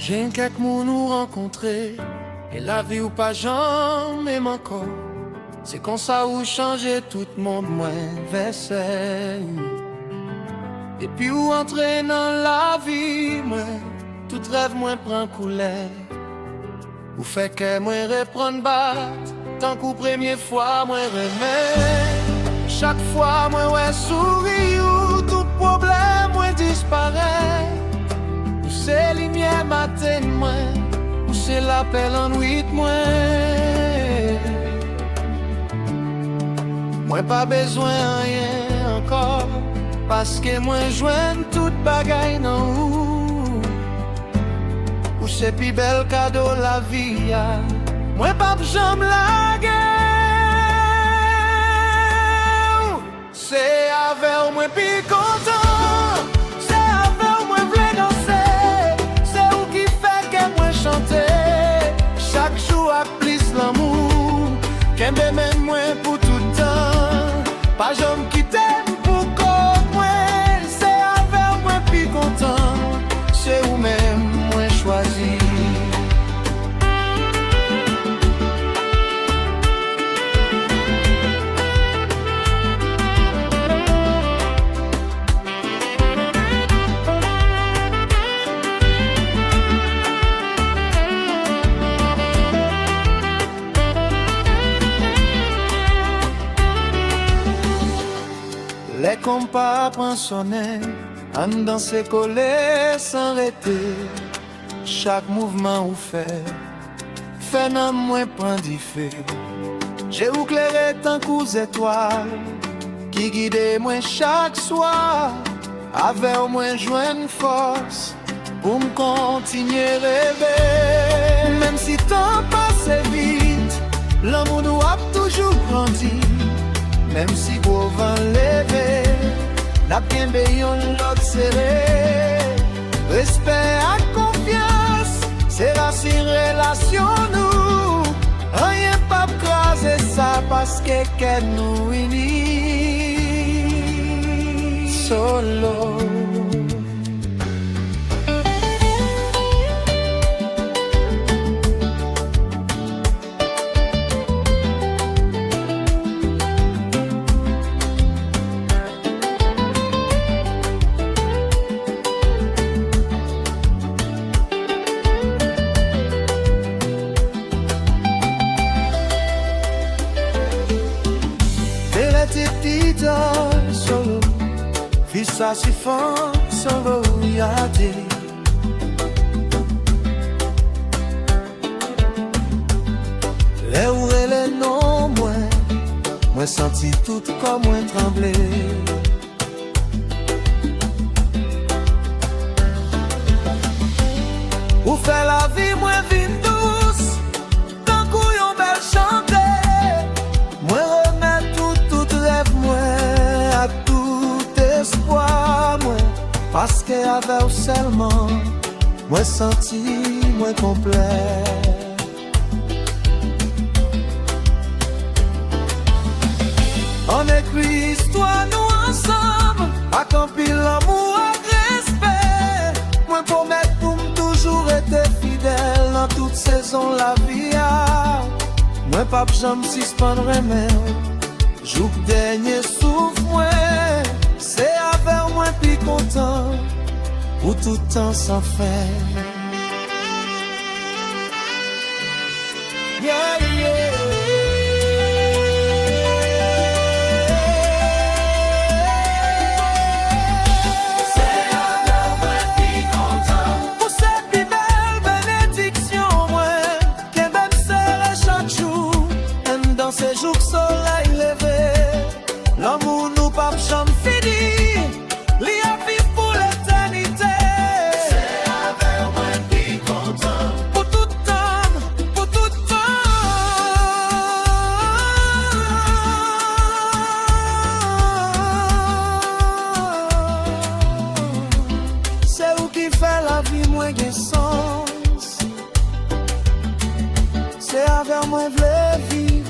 J'aime quelques mots nous rencontrer, et la vie ou pas jamais encore. C'est comme ça où changer tout le monde moins vaisselle. Et puis où entrer dans la vie, moi, tout rêve moins prend couleur. Ou fait que moi reprendre batte, tant qu'au première fois moi remets. Chaque fois moi ouais souris ou tout problème moi disparaît. Ou c'est lumière matin moi, ou c'est l'appel en nuit moi. Moi pas besoin rien encore, parce que moi joigne toute bagaille dans ou. Ou c'est plus bel cadeau la vie a. Moi pas j'aime la guerre. C'est avec moi plus content. C'est avec moi v'lait danser. C'est où qui fait que moi chanter. Chaque jour a plus l'amour. Qu'aime même moi pour tout le temps. Pas j'aime quitter pour qu'on moi. C'est avec moi plus content. C'est où même moi choisi. Les compas prennent son air, en danser collé sans arrêter. Chaque mouvement ou fait dans moi prend du feu. J'ai éclairé tant qu'aux étoiles, qui guidait moi chaque soir. Avec au moins joindre force, pour me continuer rêver. Même si temps passe vite, l'amour nous a toujours grandi. Même si gros vent levé, n'a bien béon l'autre serré. Respect et confiance, c'est la si relation nous. Rien pas craser ça parce que qu'elle nous unit. Solo. Solo, visa si fan solo yade. Les ou les non moi senti tout comme moi trembler. Ou fait la vie moi vin douce, tant qu'on belle chanter. Moi à tout espoir, moi, parce que avec seulement, moi senti, moi complet. On écrit histoire nous ensemble, accompli l'amour et respect. Moi promets pour toujours être fidèle dans toute saison la vie. Moi pas jamais suspendre mes. Jour dernier souffle moi, c'est avec moi plus content, pour tout temps sans fin. Yeah, yeah. Ces jours soleil levé, l'amour nous pas jamais fini, l'y a vivre pour l'éternité. C'est avec moi qui content, pour tout temps, pour tout temps. C'est où qui fait la vie moins gain sens. C'est avec moi v'lait vivre.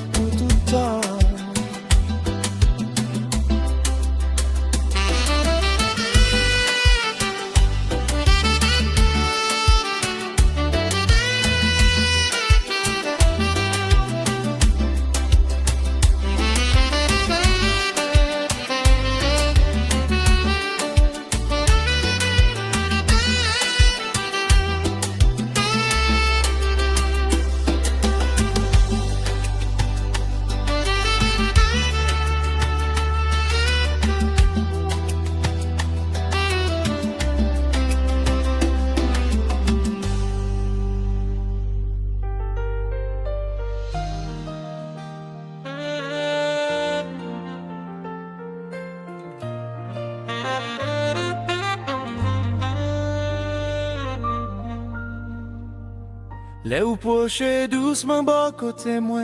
Les ou proche doucement bon côté moi.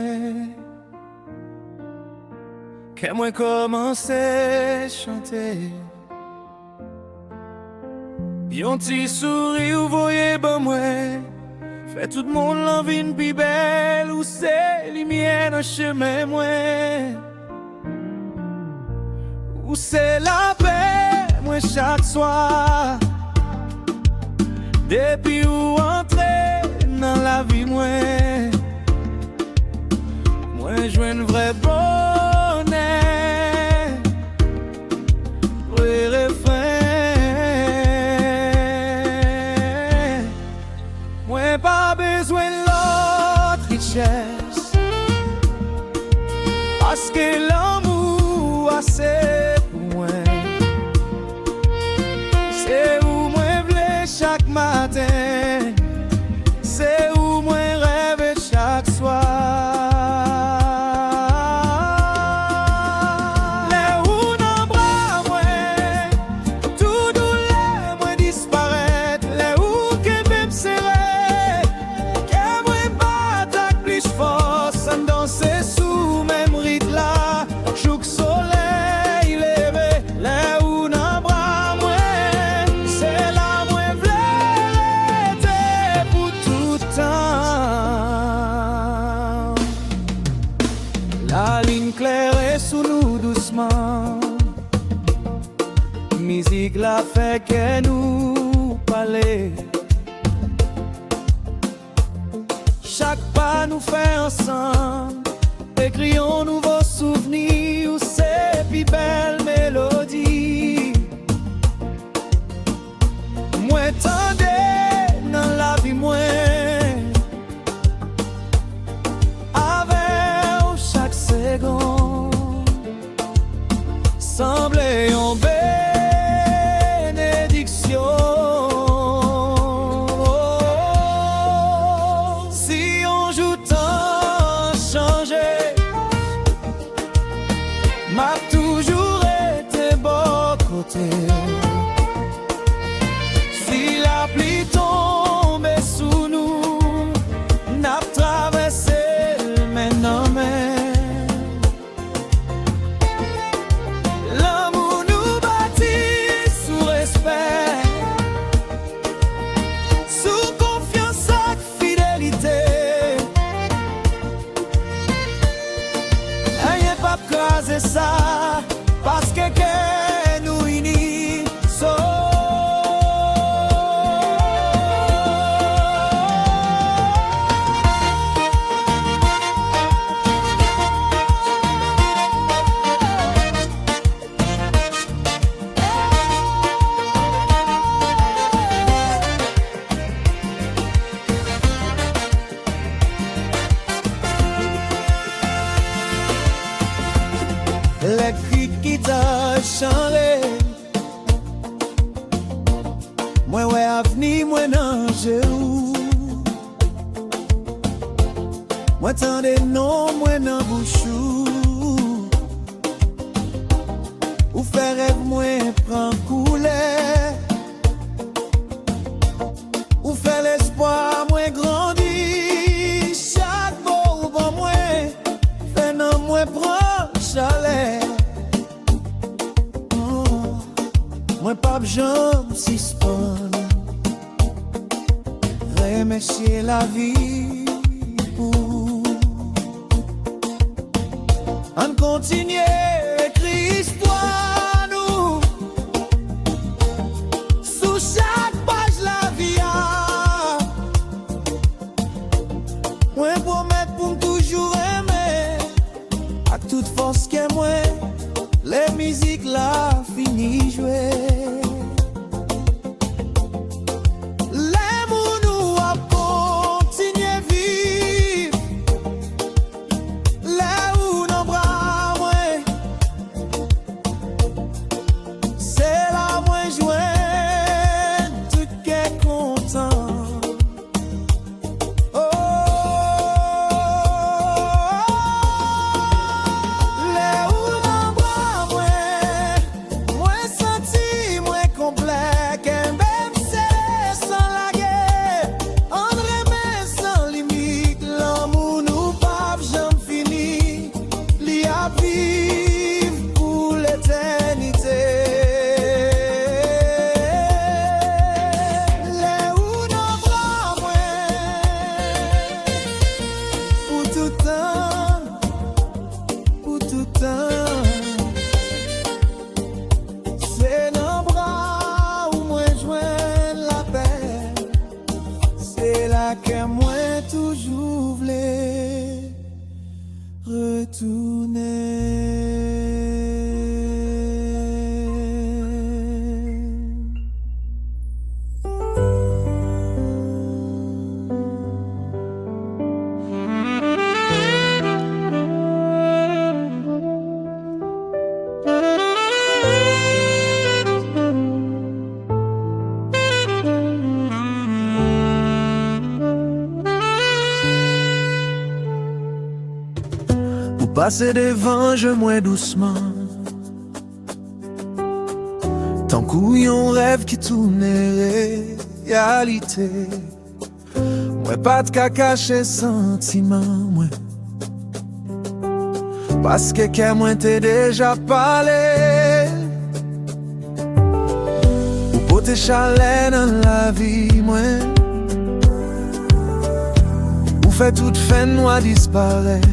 Que moi commence à chanter. Yon petit sourire ou voyez bon moi. Fait tout le monde l'envie de plus belle. Ou c'est lumière dans le chemin moi. Ou c'est la paix moi chaque soir. Depuis ou entrer dans la vie moi. Moi je une vraie bonne. Vrai refrain. Moi pas besoin de l'autre richesse. Parce que l'amour assez pour moi. C'est où moi v'lais chaque matin. C'est où moi rêve chaque soir. La ligne claire est sous nous doucement. Musique la fait que nous parler. Chaque pas nous fait ensemble. Écrions nouveaux souvenirs. C'est plus belle mélodie. Moi tendais dans la vie moi. Semblait en bénédiction. Si on joue tant changé, m'a toujours été bon côté. Si la pluie tombe sous nous, n'a traversé le maintenant. C'est ça, parce que nous unis. Les cris qui t'ont chanté. Moi ouais avenir, moi non jeu. Moi tant des noms, moi non bouchou. Ou faire rêve, moi prend couler. Ou faire l'espoir, moi grandit. Chaque mot pour moi, fait non, moi prend chalet. Moi pas besoin si spawn. Remercier la vie pour. On continue écrire histoire nous. Sous chaque page la vie a. Moi promettre pour toujours aimer. À toute force que moi. Les musiques là fini jouer. L'amour nous a continué vivre. Là où nos bras moi. C'est là moi jouer. Tout est content. Moi vivre pour l'éternité. Les ou non bras pour tout temps, pour tout temps. C'est nos bras où moi joindre la paix. C'est là que moi toujours voulais retourner. Passer devant, je moins doucement. Tant qu'on rêve qui tourne réalité. Moi pas de qu'à cacher sentiment, moi. Parce que moi t'ai déjà parlé. Ou pour tes chalets dans la vie, moi. Ou fait toute fin noire disparaître.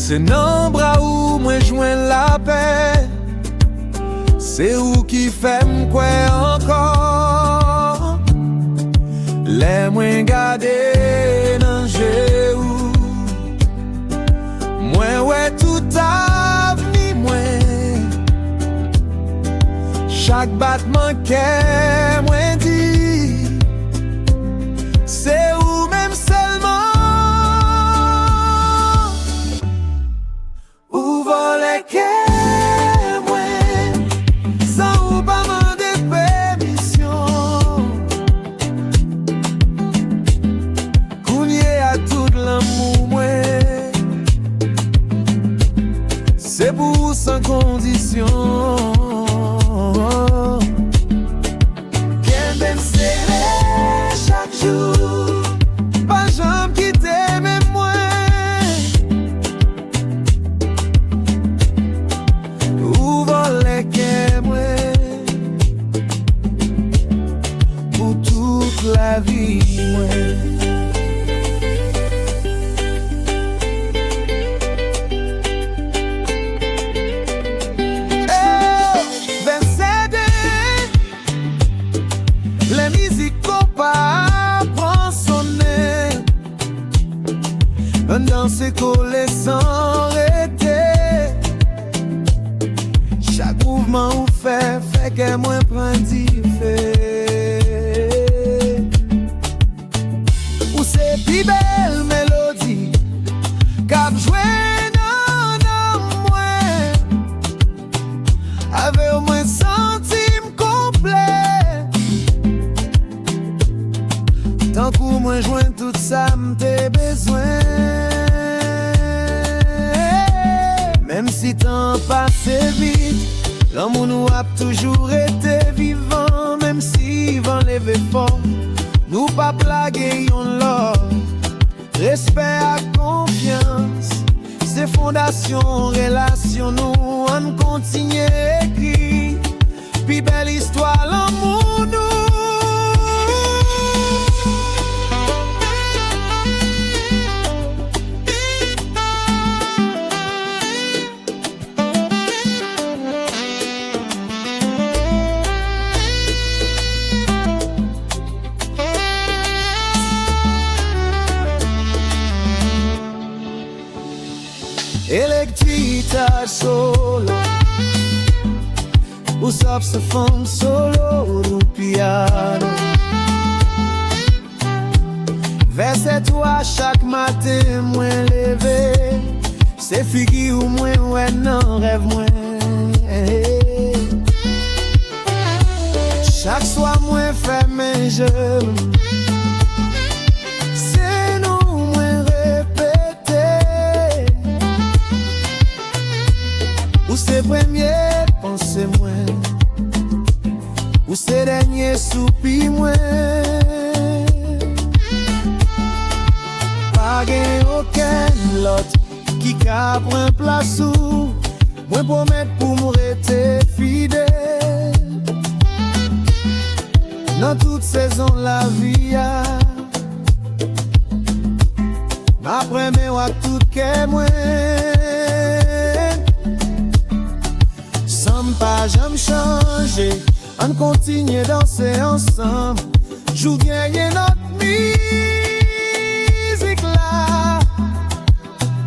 C'est non bras où moi joins la paix. C'est où qui fait m'kouer encore. Les moins gardés dans jeu. Moi ouais tout avenir moi. Chaque battement qu'est moi dit. C'est où même seulement. C'est pour sans condition. Qu'elle m'aime serrer chaque jour. Pas jamais quitter même moi. Où voler qu'elle moi. Pour toute la vie moi. Danser collé sans arrêter. Chaque mouvement ou fait que moi prends fait. Ou c'est plus belle mélodie cap jouer dans moi. Avec au moins centime complet. Tant que moi joins tout ça m'te besoin. Même si temps passe vite, l'amour nous a toujours été vivant. Même si vent levé fort, nous pas plaguer yon l'or. Respect à confiance, c'est fondation, relation nous on continue écrit. Puis belle histoire l'amour nous. Électrique solo, ou saxophone solo, ou piano. Verset toi chaque matin, moins levé. C'est figure ou moins, ouais, non, rêve moins. Chaque soir, moins fait mes jeux. C'est premier pensée moi, ou c'est dernier soupir moi. Pas gain aucun l'autre, qui ka prend place ou moi promettre pour me rester fidèle dans toute saison la vie a ma première à tout que moi sans pas jamais changer on continue danser ensemble joue bien notre musique là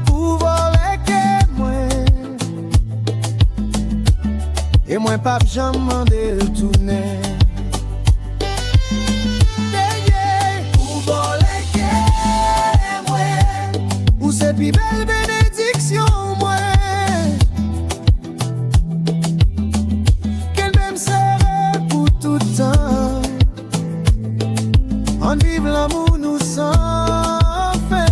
pour voler que moi et moi pas jamais demander le tourner pour voler que moi ou cette plus belle bénédiction moi qu'elle même serait pour tout temps on vive l'amour nous sans fin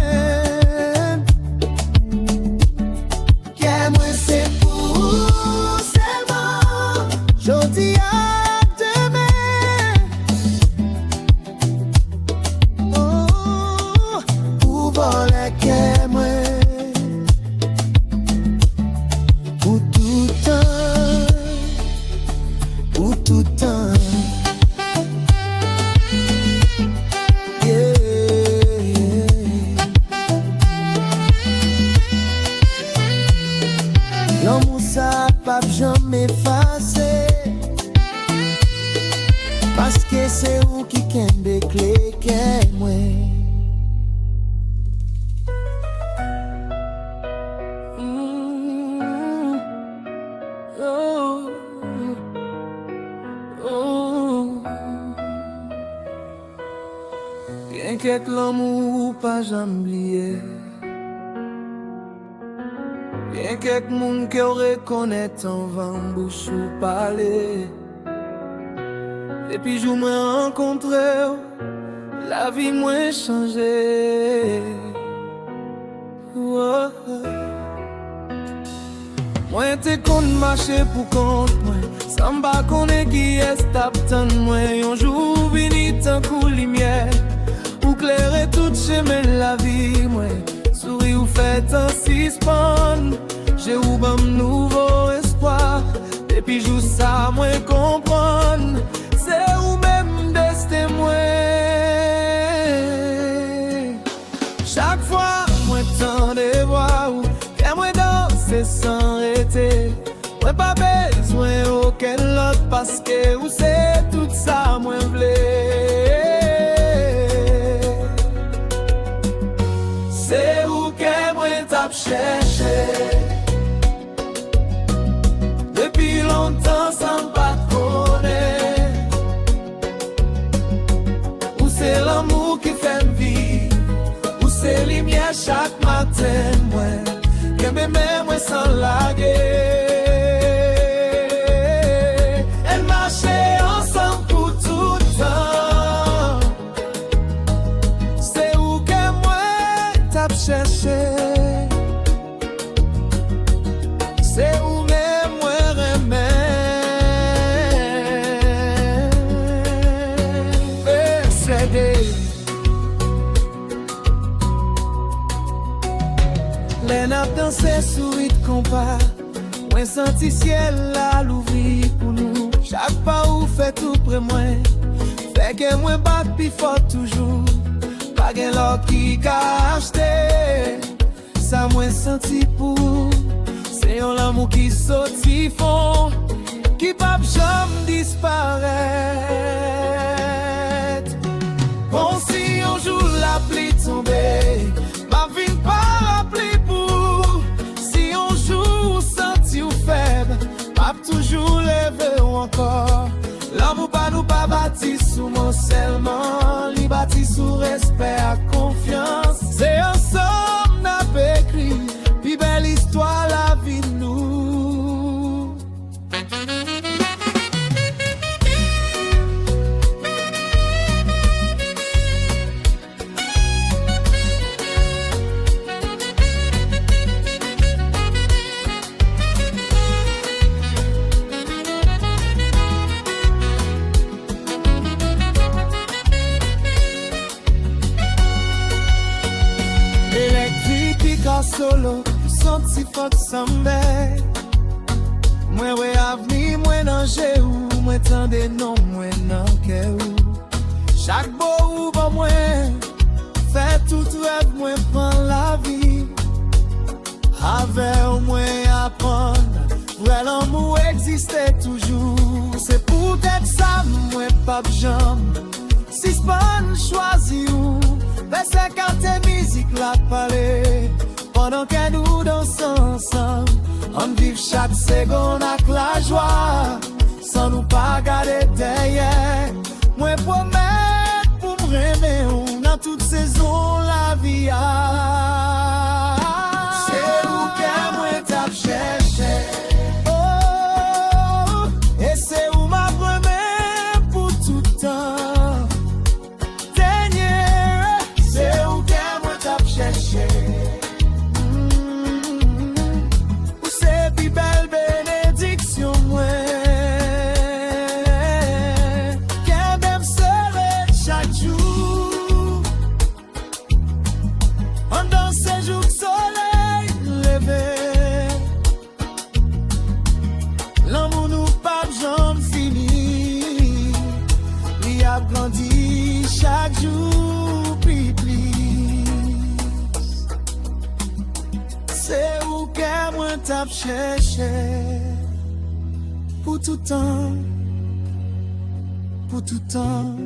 qu'elle moi c'est pour seulement jodi à demain oh pour voler qu'elle moi pour tout temps pour tout temps. L'amour ça pas jamais effacé parce que c'est où qui kembe clé que moi oh, oh. Rien qu'avec l'amour pas jamais oublié bien quelques monde qui aurait connaître en vent bouche ou parler. Et puis je me rencontré, la vie m'a changé. Oh. Moi t'es qu'on marcher pour compte moi, sans pas connaître qui est tapant moi. Un jour vini tant coup lumière, pour clairer tout chemin la vie moi. Souris ou fait un suspend, j'ai ou un nouveau espoir. Et puis joue ça, moi comprendre, c'est ou même destin moi. Chaque fois, moi t'en de voir ou qu'est moi danser sans arrêter. Moi pas besoin aucun autre parce que ou c'est tout ça moi v'lais. C'est où que moi t'ap cherché depuis longtemps sans pas connaître. Où c'est l'amour qui fait vivre, où c'est lumière chaque matin moi, que même moi sans laguer. Elle marchait ensemble pour tout temps. C'est où que moi t'ap cherché, c'est où même moi remets céder. Les nappes dansées sous rythme compas, moi senti ciel à l'ouvrir pour nous. Chaque pas où fait tout près moi, fait que moi bat plus fort toujours. Pas gen l'or qui ka acheté, ça moi senti pour. C'est un l'amour qui sorti fond, qui pa jamais disparaître. Bon si un jour la pluie tombée, ma vie pas rappelé pour. Si un jour senti ou faible, m'a toujours levé ou encore. L'amour pas nous pas bâti sous mon seulement, li bâti sous respect à confiance. C'est ensemble n'a pas écrit, puis belle histoire la vie de nous. son ti fok sambe. Mwen we avni mwen anje ou, mwen tende non mwen nan ke ou. Chak bo ou ba mwen, fè tout rêve mwen pran la vi. Ave ou mwen apon, vre l'amour existe toujou. Se pou tèt sa mwen pap jam, si s'pan chwazi ou. Fè se kante mizik la pale, pendant que nous dansons ensemble. On vive chaque seconde avec la joie, sans nous pas garder derrière. Moi promets pour me remettre dans toute saison la vie a. C'est où que moi t'as cherché. Oh, et c'est où ma promesse pour tout temps. Dernier, c'est où que moi t'as cherché. Belle bénédiction, moi. Qu'un même serait chaque jour. On danse ces jours soleil levé. L'amour nous pas jamais fini. Il a grandi chaque jour, plus. C'est où que moi t'as cherché. Pour tout temps, pour tout temps.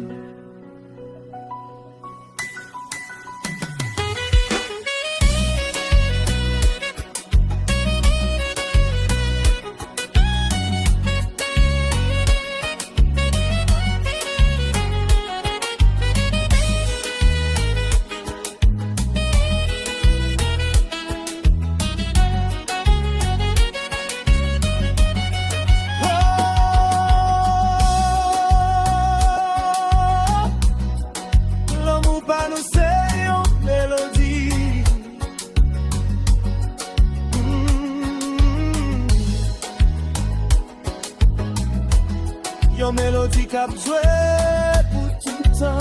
Yon mélodie qui a joué pour tout le temps.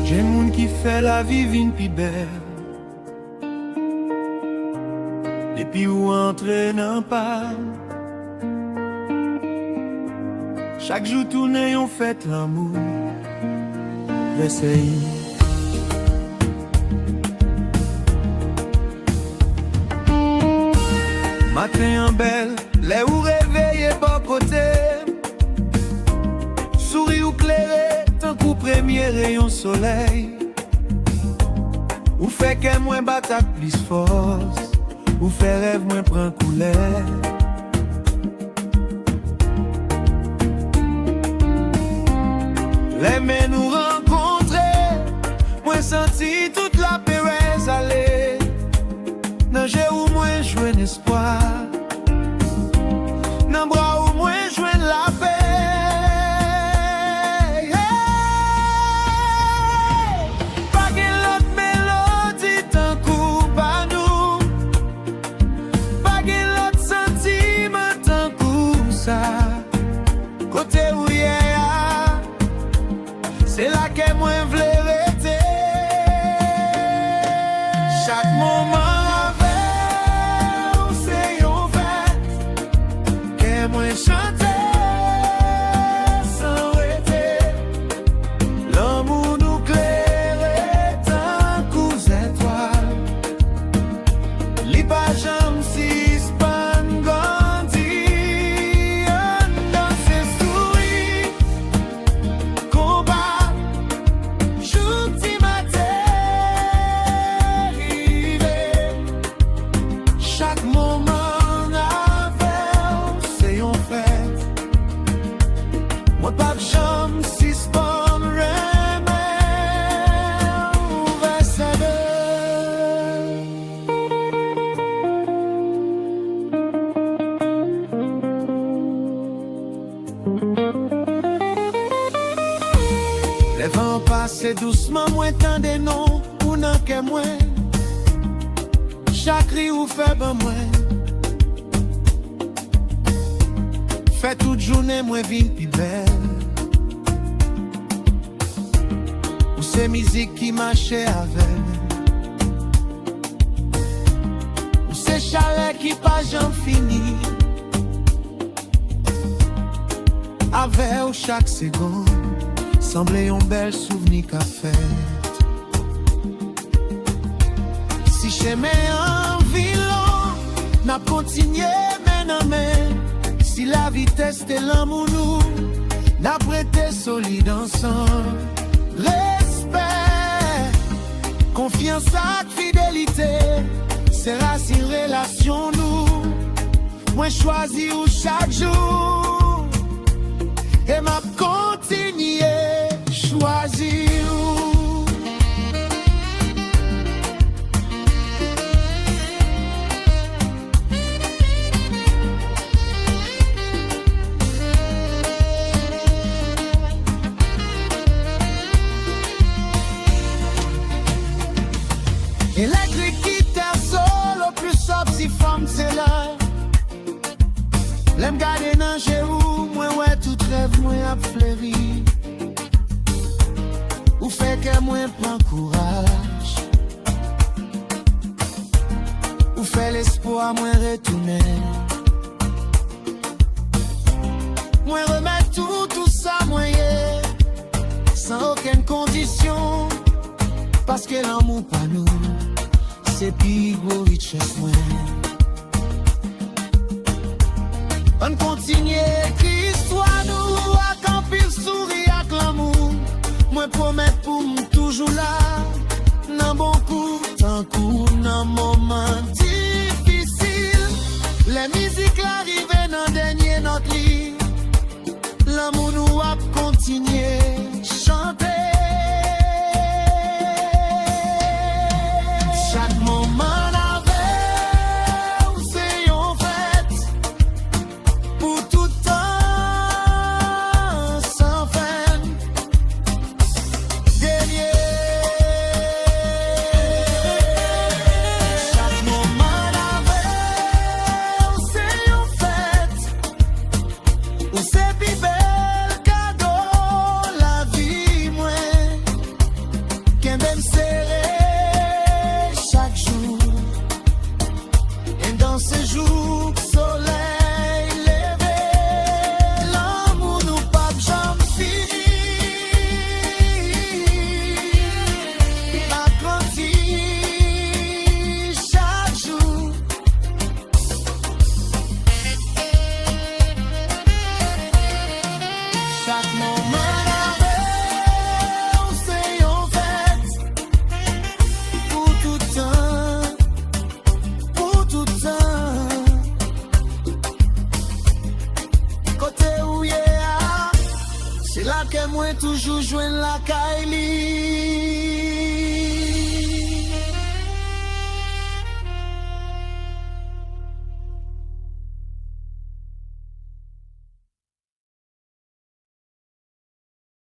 J'ai moun qui fait la vie vin pi belle. Depuis ou entre nan pas. Chaque jour tourne on fait l'amour. L'essaye. Matin en belle, les ou réveillé par côté. Souris ou clairé, tant qu'au premier rayon soleil. Ou fait que moins batak plus force. Ou fait rêve moins prend couleur. Les mains nous rencontrer, moi senti toute la péresse aller. Nager ou moins jouer l'espoir. Nan bras ou moins jouer la paix. Pas qu'une autre mélodie tant coup pas nous. Pas qu'une autre sentiment tant coup ça. Côté où c'est là que moi v'lais rester. non ou nan ke mwen. Chaque ri ou fait ben mwen. Fait toute journée mwen vin pi belle. Ou c'est musique qui marche avec. Ou c'est chalet qui pas j'en fini. Avec ou chaque seconde semblait un bel souvenir qu'a fait. Si j'aimais un violon, n'a continué main en main. Si la vitesse de l'amour nous, n'a prêté solide ensemble. Respect, confiance et fidélité, c'est racine relation nous. Moi choisi ou chaque jour, et m'a continué choisir. Électrique qui terre solo plus sobre si femme c'est là. L'aime garder nan chez ou, moi ouais tout rêve moi a fleuri. Ou fait que moi prend courage. Ou fait l'espoir moi retourner. Moi remettre tout ça moi yeah, sans aucune condition. Parce que l'amour pas nous, c'est plus gros richesse moi. On continue écrit histoire nous, à camper sourire avec l'amour. Moi promets pour toujours là, nan bon coup, tant coup, nan moment difficile. Les musiques l'arrivée dans dernier notre lit. L'amour nous a continué chanter. Chaque moment avec, c'est en fait pour tout temps sans fin. Dernier. Chaque moment avec, c'est en fait où c'est plus belle cadeau la vie moi. Qu'un même serré. Dans ce jour, soleil levé, l'amour nous pas jamais fini. Apprenti chaque jour. Chaque moment avec, c'est en fait pour tout temps. Côté où y'a, c'est là que moi toujours joue la Kylie.